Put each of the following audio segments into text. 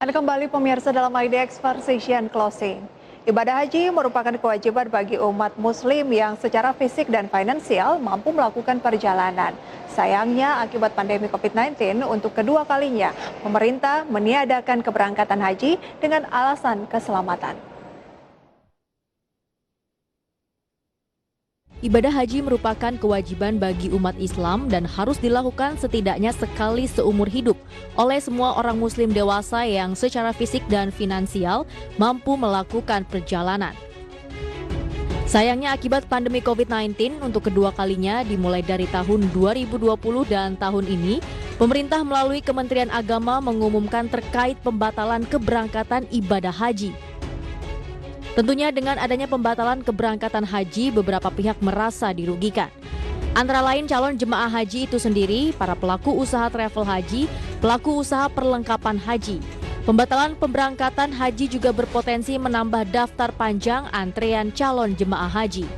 Anda kembali pemirsa dalam IDX Session Closing. Ibadah haji merupakan kewajiban bagi umat muslim yang secara fisik dan finansial mampu melakukan perjalanan. Sayangnya akibat pandemi COVID-19 untuk kedua kalinya, pemerintah meniadakan keberangkatan haji dengan alasan keselamatan. Ibadah haji merupakan kewajiban bagi umat Islam dan harus dilakukan setidaknya sekali seumur hidup oleh semua orang muslim dewasa yang secara fisik dan finansial mampu melakukan perjalanan. Sayangnya akibat pandemi COVID-19 untuk kedua kalinya dimulai dari tahun 2020 dan tahun ini, pemerintah melalui Kementerian Agama mengumumkan terkait pembatalan keberangkatan ibadah haji. Tentunya dengan adanya pembatalan keberangkatan haji, beberapa pihak merasa dirugikan. Antara lain calon jemaah haji itu sendiri, para pelaku usaha travel haji, pelaku usaha perlengkapan haji. Pembatalan pemberangkatan haji juga berpotensi menambah daftar panjang antrean calon jemaah haji.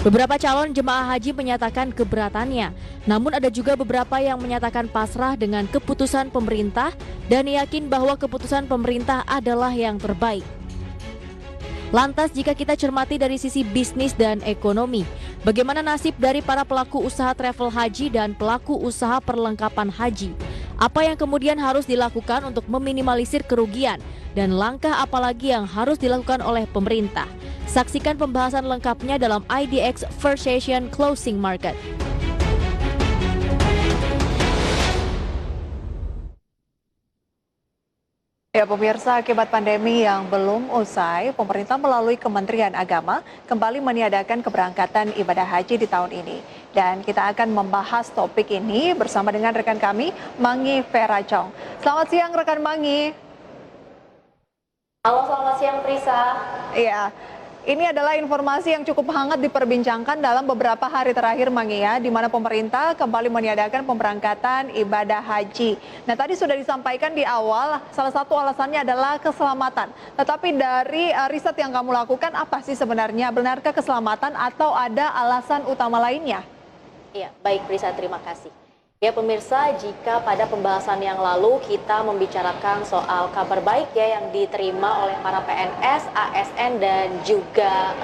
Beberapa calon jemaah haji menyatakan keberatannya, namun ada juga beberapa yang menyatakan pasrah dengan keputusan pemerintah dan yakin bahwa keputusan pemerintah adalah yang terbaik. Lantas jika kita cermati dari sisi bisnis dan ekonomi, bagaimana nasib dari para pelaku usaha travel haji dan pelaku usaha perlengkapan haji? Apa yang kemudian harus dilakukan untuk meminimalisir kerugian dan langkah apalagi yang harus dilakukan oleh pemerintah? Saksikan pembahasan lengkapnya dalam IDX First Session Closing Market. Ya pemirsa, akibat pandemi yang belum usai, pemerintah melalui Kementerian Agama kembali meniadakan keberangkatan ibadah haji di tahun ini. Dan kita akan membahas topik ini bersama dengan rekan kami, Mangi Ferajong. Selamat siang rekan Mangi. Halo, selamat siang Prisa. Iya. Ini adalah informasi yang cukup hangat diperbincangkan dalam beberapa hari terakhir, Mangi, ya, di mana pemerintah kembali meniadakan pemberangkatan ibadah haji. Nah, tadi sudah disampaikan di awal, salah satu alasannya adalah keselamatan. Tetapi dari riset yang kamu lakukan, apa sih sebenarnya? Benarkah keselamatan atau ada alasan utama lainnya? Iya, baik Prisa, terima kasih. Ya pemirsa, jika pada pembahasan yang lalu kita membicarakan soal kabar baik ya yang diterima oleh para PNS, ASN dan juga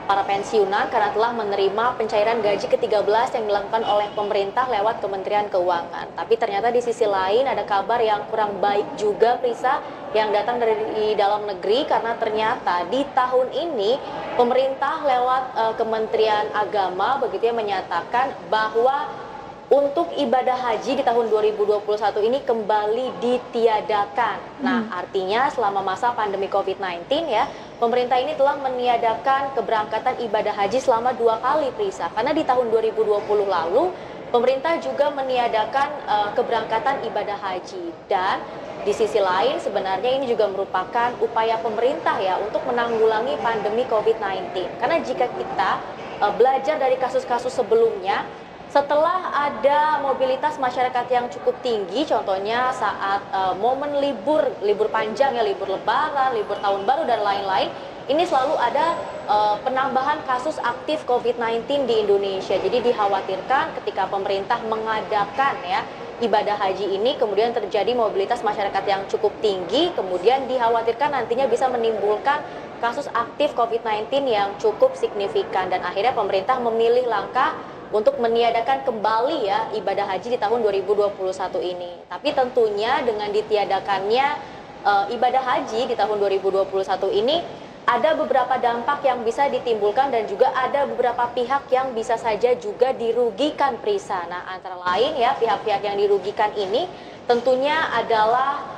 para pensiunan karena telah menerima pencairan gaji ke-13 yang dilakukan oleh pemerintah lewat Kementerian Keuangan. Tapi ternyata di sisi lain ada kabar yang kurang baik juga Prisa yang datang dari dalam negeri karena ternyata di tahun ini pemerintah lewat Kementerian Agama begitu ya menyatakan bahwa untuk ibadah haji di tahun 2021 ini kembali ditiadakan. Nah, artinya selama masa pandemi COVID-19 ya, pemerintah ini telah meniadakan keberangkatan ibadah haji selama 2 kali, Prisa. Karena di tahun 2020 lalu, pemerintah juga meniadakan keberangkatan ibadah haji. Dan di sisi lain sebenarnya ini juga merupakan upaya pemerintah ya untuk menanggulangi pandemi COVID-19. Karena jika kita belajar dari kasus-kasus sebelumnya, setelah ada mobilitas masyarakat yang cukup tinggi, contohnya saat momen libur panjang ya, libur lebaran, libur tahun baru dan lain-lain, ini selalu ada penambahan kasus aktif COVID-19 di Indonesia. Jadi dikhawatirkan ketika pemerintah mengadakan ya ibadah haji ini kemudian terjadi mobilitas masyarakat yang cukup tinggi, kemudian dikhawatirkan nantinya bisa menimbulkan kasus aktif COVID-19 yang cukup signifikan dan akhirnya pemerintah memilih langkah untuk meniadakan kembali ya ibadah haji di tahun 2021 ini. Tapi tentunya dengan ditiadakannya ibadah haji di tahun 2021 ini ada beberapa dampak yang bisa ditimbulkan dan juga ada beberapa pihak yang bisa saja juga dirugikan, Prisa. Nah, antara lain ya pihak-pihak yang dirugikan ini tentunya adalah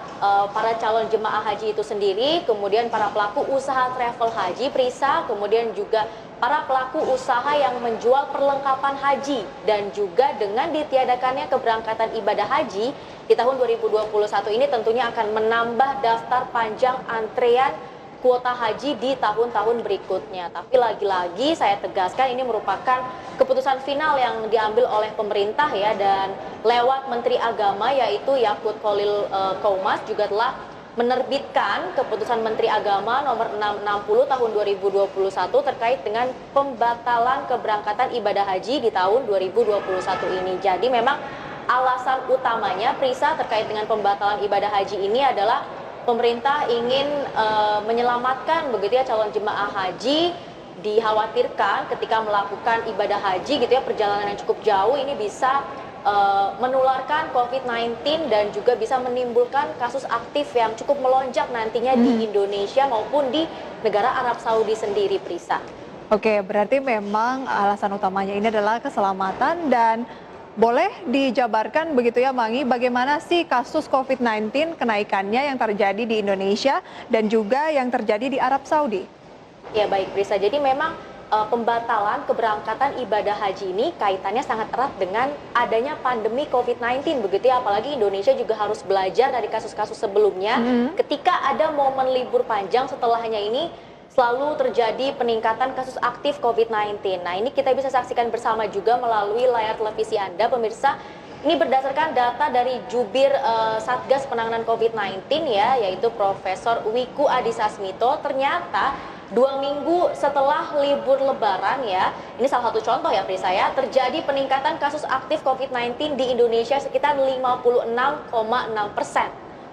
para calon jemaah haji itu sendiri, kemudian para pelaku usaha travel haji, Prisa, kemudian juga para pelaku usaha yang menjual perlengkapan haji dan juga dengan ditiadakannya keberangkatan ibadah haji di tahun 2021 ini tentunya akan menambah daftar panjang antrean kuota haji di tahun-tahun berikutnya. Tapi lagi-lagi saya tegaskan ini merupakan keputusan final yang diambil oleh pemerintah ya, dan lewat Menteri Agama yaitu Yakut Khalil Qomas juga telah menerbitkan keputusan Menteri Agama nomor 660 tahun 2021 terkait dengan pembatalan keberangkatan ibadah haji di tahun 2021 ini. Jadi memang alasan utamanya Prisa terkait dengan pembatalan ibadah haji ini adalah pemerintah ingin menyelamatkan begitu ya calon jemaah haji. Dikhawatirkan ketika melakukan ibadah haji gitu ya, perjalanan yang cukup jauh ini bisa menularkan COVID-19 dan juga bisa menimbulkan kasus aktif yang cukup melonjak nantinya di Indonesia maupun di negara Arab Saudi sendiri, Prisa. Oke, berarti memang alasan utamanya ini adalah keselamatan. Dan boleh dijabarkan begitu ya Mangi, bagaimana sih kasus COVID-19 kenaikannya yang terjadi di Indonesia dan juga yang terjadi di Arab Saudi? Ya baik Prisa, jadi memang pembatalan keberangkatan ibadah haji ini kaitannya sangat erat dengan adanya pandemi COVID-19 begitu ya, apalagi Indonesia juga harus belajar dari kasus-kasus sebelumnya. Ketika ada momen libur panjang setelahnya ini selalu terjadi peningkatan kasus aktif COVID-19. Nah, ini kita bisa saksikan bersama juga melalui layar televisi Anda, pemirsa. Ini berdasarkan data dari Jubir Satgas Penanganan COVID-19 ya, yaitu Profesor Wiku Adhisa Smito. Ternyata 2 minggu setelah libur Lebaran ya, ini salah satu contoh ya Prisa ya, terjadi peningkatan kasus aktif COVID-19 di Indonesia sekitar 56,6%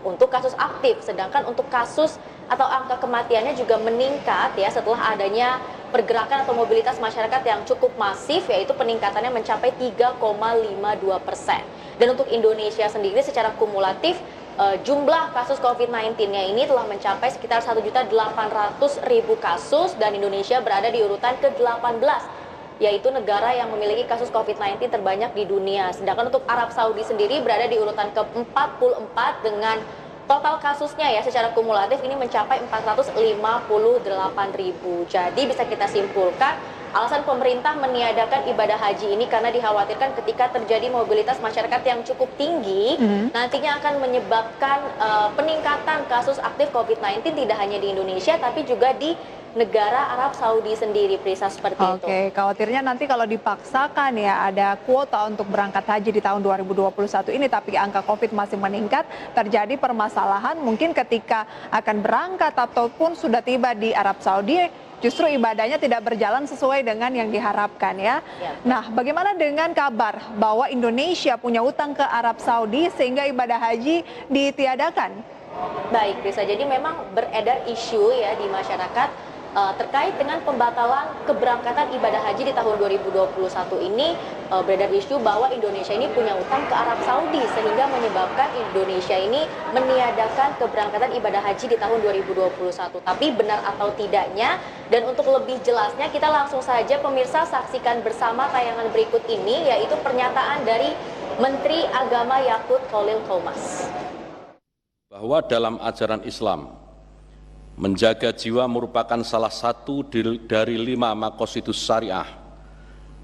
untuk kasus aktif, sedangkan untuk kasus atau angka kematiannya juga meningkat ya setelah adanya pergerakan atau mobilitas masyarakat yang cukup masif, yaitu peningkatannya mencapai 3,52%. Dan untuk Indonesia sendiri secara kumulatif jumlah kasus COVID-19-nya ini telah mencapai sekitar 1.800.000 kasus dan Indonesia berada di urutan ke-18, yaitu negara yang memiliki kasus COVID-19 terbanyak di dunia. Sedangkan untuk Arab Saudi sendiri berada di urutan ke-44 dengan total kasusnya ya secara kumulatif ini mencapai 458.000. Jadi bisa kita simpulkan alasan pemerintah meniadakan ibadah haji ini karena dikhawatirkan ketika terjadi mobilitas masyarakat yang cukup tinggi, nantinya akan menyebabkan peningkatan kasus aktif COVID-19 tidak hanya di Indonesia tapi juga di negara Arab Saudi sendiri, Prisa, seperti itu. Oke, khawatirnya nanti kalau dipaksakan ya ada kuota untuk berangkat haji di tahun 2021 ini tapi angka COVID masih meningkat, terjadi permasalahan mungkin ketika akan berangkat ataupun sudah tiba di Arab Saudi, justru ibadahnya tidak berjalan sesuai dengan yang diharapkan ya. Nah, bagaimana dengan kabar bahwa Indonesia punya utang ke Arab Saudi sehingga ibadah haji ditiadakan? Baik, Prisa. Jadi memang beredar isu ya di masyarakat terkait dengan pembatalan keberangkatan ibadah haji di tahun 2021 ini. Beredar isu bahwa Indonesia ini punya utang ke Arab Saudi sehingga menyebabkan Indonesia ini meniadakan keberangkatan ibadah haji di tahun 2021. Tapi benar atau tidaknya, dan untuk lebih jelasnya kita langsung saja pemirsa saksikan bersama tayangan berikut ini, yaitu pernyataan dari Menteri Agama Yakut Khalil Qomas. Bahwa dalam ajaran Islam, menjaga jiwa merupakan salah satu dari 5 maqasidus syariah.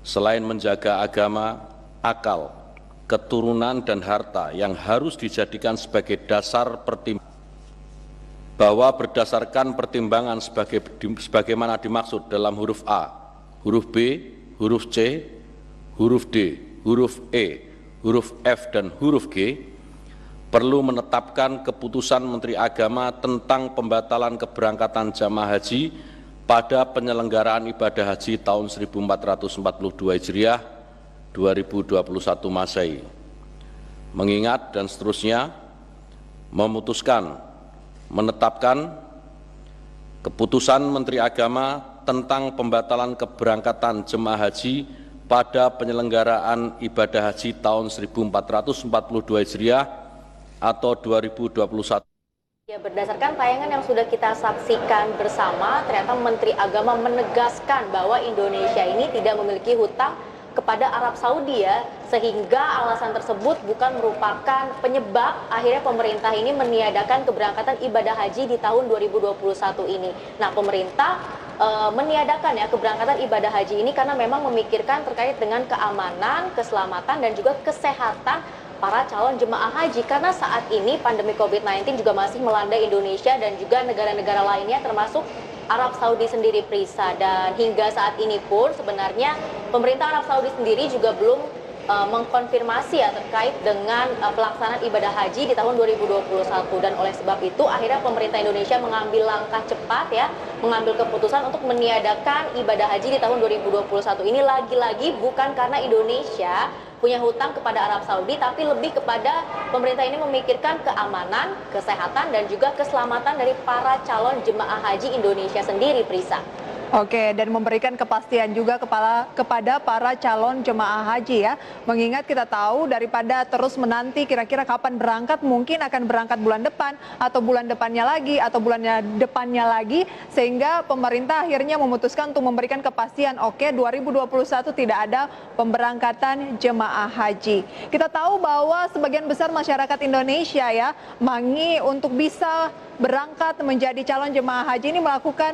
Selain menjaga agama, akal, keturunan dan harta yang harus dijadikan sebagai dasar pertimbangan. Bahwa berdasarkan pertimbangan sebagaimana dimaksud dalam huruf A, huruf B, huruf C, huruf D, huruf E, huruf F dan huruf G, perlu menetapkan keputusan Menteri Agama tentang pembatalan keberangkatan jamaah haji pada penyelenggaraan ibadah haji tahun 1442 Hijriah 2021 Masehi. Mengingat dan seterusnya, memutuskan menetapkan keputusan Menteri Agama tentang pembatalan keberangkatan jemaah haji pada penyelenggaraan ibadah haji tahun 1442 Hijriah atau 2021. Ya, berdasarkan tayangan yang sudah kita saksikan bersama, ternyata Menteri Agama menegaskan bahwa Indonesia ini tidak memiliki hutang kepada Arab Saudi ya, sehingga alasan tersebut bukan merupakan penyebab akhirnya pemerintah ini meniadakan keberangkatan ibadah haji di tahun 2021 ini. Nah, pemerintah meniadakan ya keberangkatan ibadah haji ini karena memang memikirkan terkait dengan keamanan, keselamatan dan juga kesehatan para calon jemaah haji, karena saat ini pandemi COVID-19 juga masih melanda Indonesia dan juga negara-negara lainnya termasuk Arab Saudi sendiri, Prisa. Dan hingga saat ini pun sebenarnya pemerintah Arab Saudi sendiri juga belum mengkonfirmasi ya terkait dengan pelaksanaan ibadah haji di tahun 2021, dan oleh sebab itu akhirnya pemerintah Indonesia mengambil langkah cepat ya, mengambil keputusan untuk meniadakan ibadah haji di tahun 2021 ini. Lagi-lagi bukan karena Indonesia punya hutang kepada Arab Saudi, tapi lebih kepada pemerintah ini memikirkan keamanan, kesehatan, dan juga keselamatan dari para calon jemaah haji Indonesia sendiri, Prisa. Oke, dan memberikan kepastian juga kepada para calon jemaah haji ya. Mengingat kita tahu daripada terus menanti kira-kira kapan berangkat, mungkin akan berangkat bulan depan atau bulan depannya lagi atau bulannya depannya lagi, sehingga pemerintah akhirnya memutuskan untuk memberikan kepastian, oke, 2021 tidak ada pemberangkatan jemaah haji. Kita tahu bahwa sebagian besar masyarakat Indonesia ya, Mangi, untuk bisa berangkat menjadi calon jemaah haji ini melakukan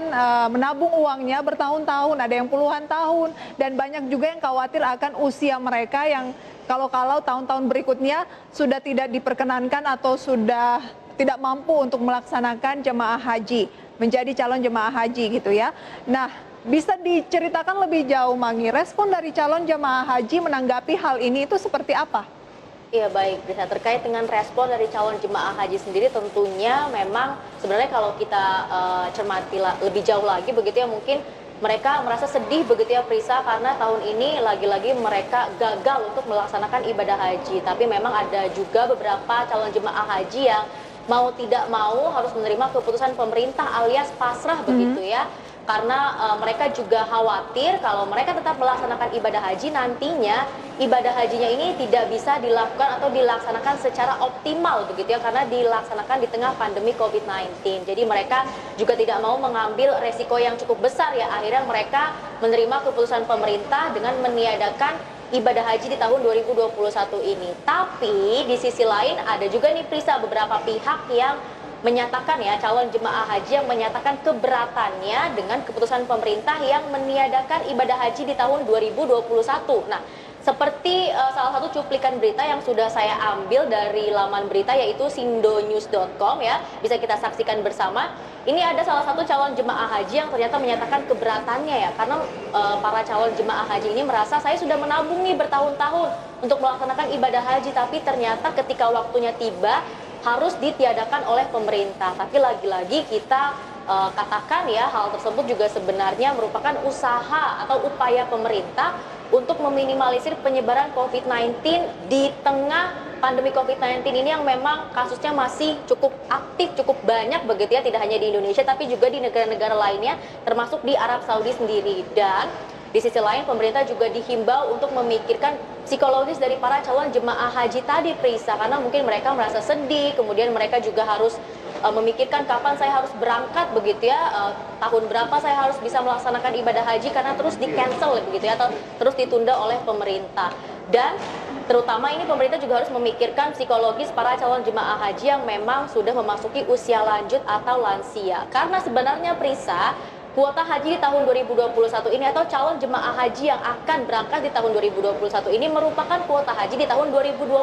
menabung uangnya bertahun-tahun, ada yang puluhan tahun, dan banyak juga yang khawatir akan usia mereka yang kalau-kalau tahun-tahun berikutnya sudah tidak diperkenankan atau sudah tidak mampu untuk melaksanakan jemaah haji, menjadi calon jemaah haji gitu ya. Nah, bisa diceritakan lebih jauh, Mangi, respon dari calon jemaah haji menanggapi hal ini itu seperti apa? Iya baik, bisa terkait dengan respon dari calon jemaah haji sendiri, tentunya memang sebenarnya kalau kita cermati lebih jauh lagi begitu ya, mungkin mereka merasa sedih begitu ya Prisa, karena tahun ini lagi-lagi mereka gagal untuk melaksanakan ibadah haji. Tapi memang ada juga beberapa calon jemaah haji yang mau tidak mau harus menerima keputusan pemerintah alias pasrah begitu ya. Karena mereka juga khawatir kalau mereka tetap melaksanakan ibadah haji, nantinya ibadah hajinya ini tidak bisa dilakukan atau dilaksanakan secara optimal begitu ya, karena dilaksanakan di tengah pandemi COVID-19. Jadi mereka juga tidak mau mengambil resiko yang cukup besar ya, akhirnya mereka menerima keputusan pemerintah dengan meniadakan ibadah haji di tahun 2021 ini. Tapi di sisi lain ada juga nih Prisa, beberapa pihak yang menyatakan ya, calon jemaah haji yang menyatakan keberatannya dengan keputusan pemerintah yang meniadakan ibadah haji di tahun 2021. Nah, seperti salah satu cuplikan berita yang sudah saya ambil dari laman berita yaitu sindonews.com ya, bisa kita saksikan bersama. Ini ada salah satu calon jemaah haji yang ternyata menyatakan keberatannya ya, karena para calon jemaah haji ini merasa, saya sudah menabung nih bertahun-tahun untuk melaksanakan ibadah haji, tapi ternyata ketika waktunya tiba harus ditiadakan oleh pemerintah. Tapi lagi-lagi kita katakan ya, hal tersebut juga sebenarnya merupakan usaha atau upaya pemerintah untuk meminimalisir penyebaran COVID-19 di tengah pandemi COVID-19 ini yang memang kasusnya masih cukup aktif, cukup banyak begitu ya, tidak hanya di Indonesia tapi juga di negara-negara lainnya termasuk di Arab Saudi sendiri. Dan di sisi lain pemerintah juga dihimbau untuk memikirkan psikologis dari para calon jemaah haji tadi Prisa, karena mungkin mereka merasa sedih, kemudian mereka juga harus memikirkan kapan saya harus berangkat begitu ya, tahun berapa saya harus bisa melaksanakan ibadah haji karena terus di-cancel begitu ya, atau terus ditunda oleh pemerintah. Dan terutama ini pemerintah juga harus memikirkan psikologis para calon jemaah haji yang memang sudah memasuki usia lanjut atau lansia. Karena sebenarnya Prisa, kuota haji di tahun 2021 ini atau calon jemaah haji yang akan berangkat di tahun 2021 ini merupakan kuota haji di tahun 2020.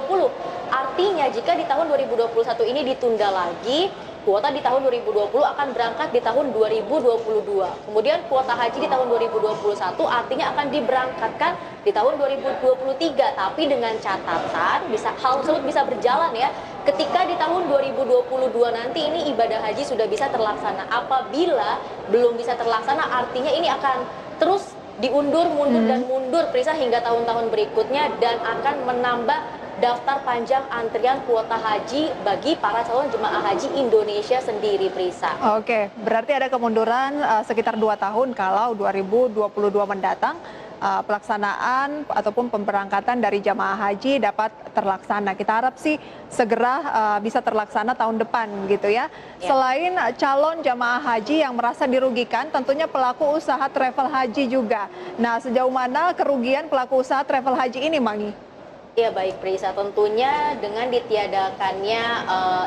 Artinya jika di tahun 2021 ini ditunda lagi, kuota di tahun 2020 akan berangkat di tahun 2022. Kemudian kuota haji di tahun 2021 artinya akan diberangkatkan di tahun 2023. Tapi dengan catatan hal tersebut bisa berjalan ya, ketika di tahun 2022 nanti ini ibadah haji sudah bisa terlaksana. Apabila belum bisa terlaksana, artinya ini akan terus diundur, mundur dan mundur Prisa hingga tahun-tahun berikutnya, dan akan menambah daftar panjang antrian kuota haji bagi para calon jemaah haji Indonesia sendiri Prisa. Oke, berarti ada kemunduran sekitar 2 tahun kalau 2022 mendatang pelaksanaan ataupun pemberangkatan dari jamaah haji dapat terlaksana. Kita harap sih segera bisa terlaksana tahun depan gitu ya. Selain calon jamaah haji yang merasa dirugikan, tentunya pelaku usaha travel haji juga. Nah, sejauh mana kerugian pelaku usaha travel haji ini, Mangi? Ya baik Prisa, tentunya dengan ditiadakannya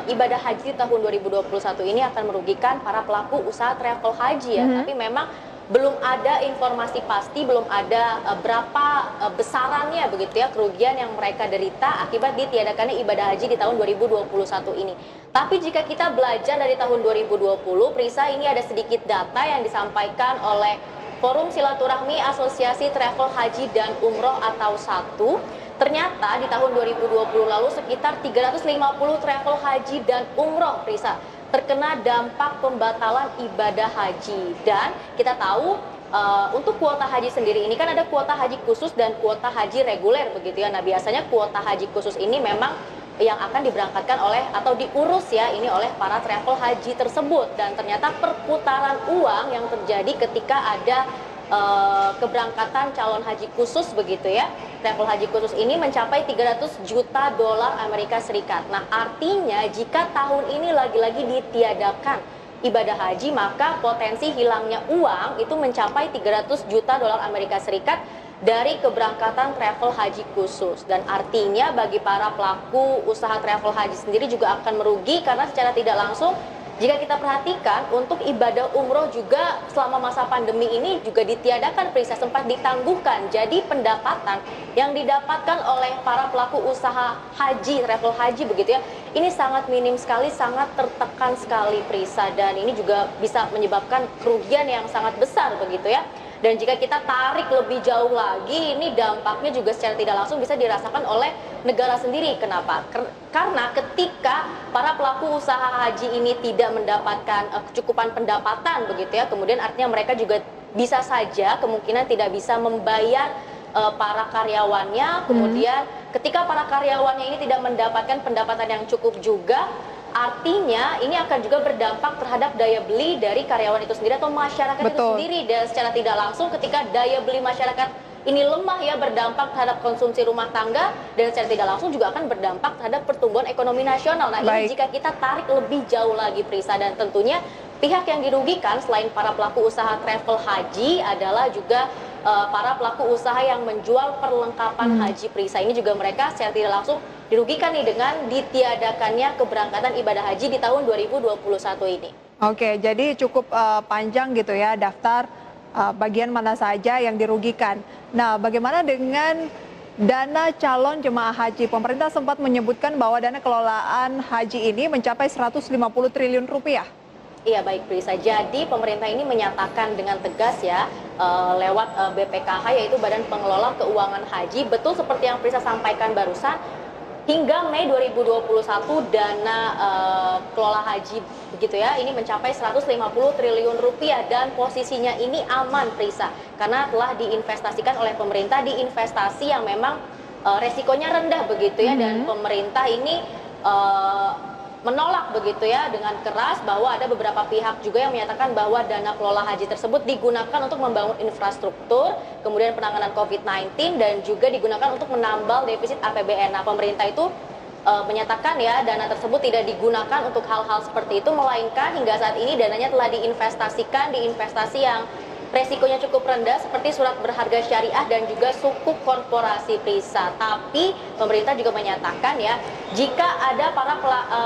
ibadah haji tahun 2021 ini akan merugikan para pelaku usaha travel haji ya. Tapi memang belum ada informasi pasti, belum ada berapa besarannya begitu ya kerugian yang mereka derita akibat ditiadakannya ibadah haji di tahun 2021 ini. Tapi jika kita belajar dari tahun 2020, Prisa, ini ada sedikit data yang disampaikan oleh Forum Silaturahmi Asosiasi Travel Haji dan Umroh atau SATU. Ternyata di tahun 2020 lalu sekitar 350 travel haji dan umroh, Prisa, terkena dampak pembatalan ibadah haji. Dan kita tahu untuk kuota haji sendiri ini kan ada kuota haji khusus dan kuota haji reguler begitu ya. Nah, biasanya kuota haji khusus ini memang yang akan diberangkatkan oleh atau diurus ya ini oleh para travel haji tersebut. Dan ternyata perputaran uang yang terjadi ketika ada keberangkatan calon haji khusus begitu ya, travel haji khusus ini mencapai 300 juta dolar Amerika Serikat. Nah, artinya jika tahun ini lagi-lagi ditiadakan ibadah haji, maka potensi hilangnya uang itu mencapai 300 juta dolar Amerika Serikat dari keberangkatan travel haji khusus. Dan artinya bagi para pelaku usaha travel haji sendiri juga akan merugi karena secara tidak langsung jika kita perhatikan untuk ibadah umroh juga selama masa pandemi ini juga ditiadakan, Prisa, sempat ditangguhkan. Jadi pendapatan yang didapatkan oleh para pelaku usaha haji, travel haji begitu ya, ini sangat minim sekali, sangat tertekan sekali, Prisa. Dan ini juga bisa menyebabkan kerugian yang sangat besar begitu ya. Dan jika kita tarik lebih jauh lagi, ini dampaknya juga secara tidak langsung bisa dirasakan oleh negara sendiri. Kenapa? Karena ketika para pelaku usaha haji ini tidak mendapatkan kecukupan pendapatan begitu ya, kemudian artinya mereka juga bisa saja kemungkinan tidak bisa membayar para karyawannya. Kemudian ketika para karyawannya ini tidak mendapatkan pendapatan yang cukup juga, artinya ini akan juga berdampak terhadap daya beli dari karyawan itu sendiri atau masyarakat itu sendiri. Dan secara tidak langsung ketika daya beli masyarakat ini lemah ya, berdampak terhadap konsumsi rumah tangga, dan secara tidak langsung juga akan berdampak terhadap pertumbuhan ekonomi nasional. Nah, ini jika kita tarik lebih jauh lagi, Prisa, dan tentunya pihak yang dirugikan selain para pelaku usaha travel haji adalah juga para pelaku usaha yang menjual perlengkapan haji, Prisa. Ini juga mereka secara tidak langsung dirugikan nih dengan ditiadakannya keberangkatan ibadah haji di tahun 2021 ini. Oke, jadi cukup panjang gitu ya daftar bagian mana saja yang dirugikan. Nah, bagaimana dengan dana calon jemaah haji? Pemerintah sempat menyebutkan bahwa dana kelolaan haji ini mencapai 150 triliun rupiah. Iya, baik, Prisa. Jadi pemerintah ini menyatakan dengan tegas ya lewat BPKH, yaitu Badan Pengelola Keuangan Haji, betul seperti yang Prisa sampaikan barusan, hingga Mei 2021 dana kelola haji begitu ya, ini mencapai 150 triliun rupiah dan posisinya ini aman, Prisa, karena telah diinvestasikan oleh pemerintah di investasi yang memang resikonya rendah begitu ya. Dan pemerintah ini menolak begitu ya dengan keras bahwa ada beberapa pihak juga yang menyatakan bahwa dana kelola haji tersebut digunakan untuk membangun infrastruktur, kemudian penanganan COVID-19, dan juga digunakan untuk menambal defisit APBN. Nah, pemerintah itu menyatakan ya dana tersebut tidak digunakan untuk hal-hal seperti itu, melainkan hingga saat ini dananya telah diinvestasikan di investasi yang resikonya cukup rendah seperti surat berharga syariah dan juga sukuk korporasi, Prisa. Tapi pemerintah juga menyatakan ya, jika ada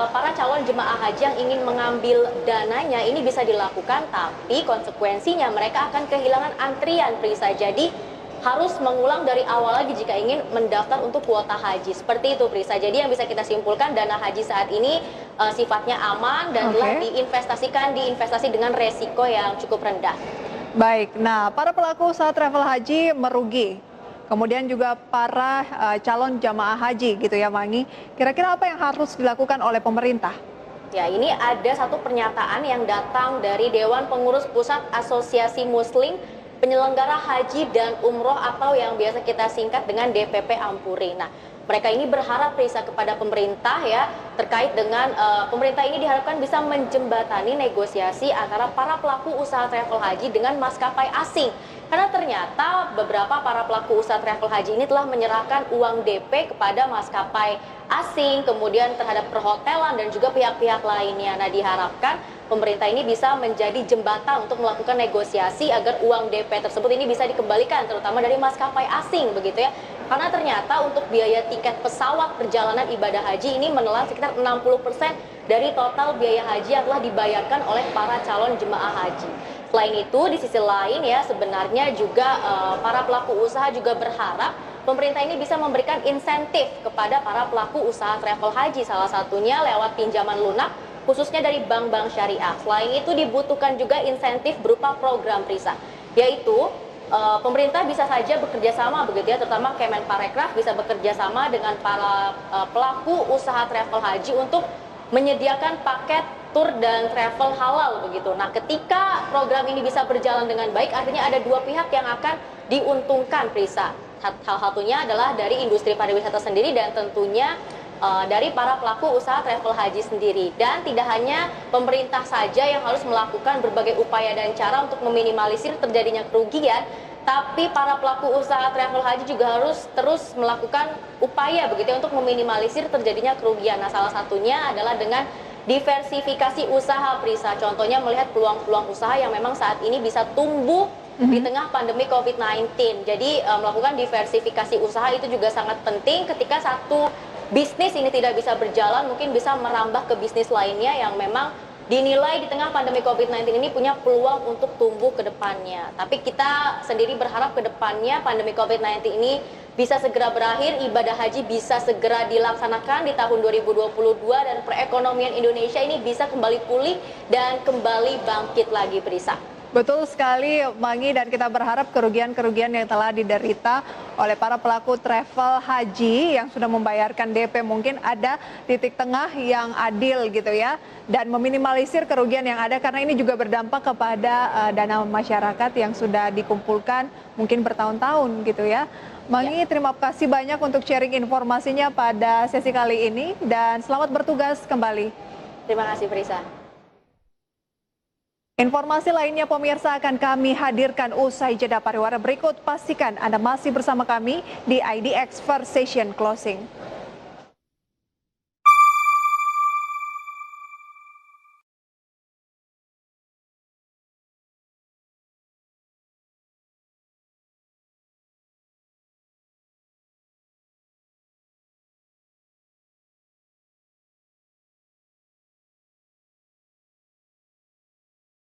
para calon jemaah haji yang ingin mengambil dananya, ini bisa dilakukan, tapi konsekuensinya mereka akan kehilangan antrian, Prisa. Jadi harus mengulang dari awal lagi jika ingin mendaftar untuk kuota haji. Seperti itu, Prisa. Jadi yang bisa kita simpulkan, dana haji saat ini sifatnya aman dan telah diinvestasikan di investasi dengan resiko yang cukup rendah. Baik, nah para pelaku usaha travel haji merugi. Kemudian juga para calon jamaah haji gitu ya, Mangi. Kira-kira apa yang harus dilakukan oleh pemerintah? Ya, ini ada satu pernyataan yang datang dari Dewan Pengurus Pusat Asosiasi Muslim Penyelenggara Haji dan Umroh atau yang biasa kita singkat dengan DPP Ampuri. Nah, mereka ini berharap, Prisa, kepada pemerintah ya terkait dengan pemerintah ini diharapkan bisa menjembatani negosiasi antara para pelaku usaha travel haji dengan maskapai asing. Karena ternyata beberapa para pelaku usaha travel haji ini telah menyerahkan uang DP kepada maskapai asing, kemudian terhadap perhotelan dan juga pihak-pihak lainnya. Nah, diharapkan pemerintah ini bisa menjadi jembatan untuk melakukan negosiasi agar uang DP tersebut ini bisa dikembalikan, terutama dari maskapai asing begitu ya. Karena ternyata untuk biaya tiket pesawat perjalanan ibadah haji ini menelan sekitar 60% dari total biaya haji yang telah dibayarkan oleh para calon jemaah haji. Selain itu, di sisi lain ya, sebenarnya juga para pelaku usaha juga berharap pemerintah ini bisa memberikan insentif kepada para pelaku usaha travel haji, salah satunya lewat pinjaman lunak khususnya dari bank-bank syariah. Selain itu dibutuhkan juga insentif berupa program, Prisa, yaitu pemerintah bisa saja bekerja sama begitu ya, terutama Kemenparekraf bisa bekerja sama dengan para pelaku usaha travel haji untuk menyediakan paket tur dan travel halal begitu. Nah, ketika program ini bisa berjalan dengan baik, artinya ada dua pihak yang akan diuntungkan, Prisa. Salah satunya adalah dari industri pariwisata sendiri dan tentunya dari para pelaku usaha travel haji sendiri. Dan tidak hanya pemerintah saja yang harus melakukan berbagai upaya dan cara untuk meminimalisir terjadinya kerugian, tapi para pelaku usaha travel haji juga harus terus melakukan upaya begitu ya, untuk meminimalisir terjadinya kerugian. Nah, salah satunya adalah dengan diversifikasi usaha, Prisa. Contohnya melihat peluang-peluang usaha yang memang saat ini bisa tumbuh di tengah pandemi COVID-19. Jadi melakukan diversifikasi usaha itu juga sangat penting. Ketika satu bisnis ini tidak bisa berjalan, mungkin bisa merambah ke bisnis lainnya yang memang dinilai di tengah pandemi COVID-19 ini punya peluang untuk tumbuh ke depannya. Tapi kita sendiri berharap ke depannya pandemi COVID-19 ini bisa segera berakhir, ibadah haji bisa segera dilaksanakan di tahun 2022 dan perekonomian Indonesia ini bisa kembali pulih dan kembali bangkit lagi, Prisa. Betul sekali, Mangi, dan kita berharap kerugian-kerugian yang telah diderita oleh para pelaku travel haji yang sudah membayarkan DP mungkin ada titik tengah yang adil gitu ya, dan meminimalisir kerugian yang ada karena ini juga berdampak kepada dana masyarakat yang sudah dikumpulkan mungkin bertahun-tahun gitu ya. Mangi, terima kasih banyak untuk sharing informasinya pada sesi kali ini dan selamat bertugas kembali. Terima kasih, Prisa. Informasi lainnya pemirsa akan kami hadirkan usai jeda pariwara berikut. Pastikan Anda masih bersama kami di IDX First Session Closing.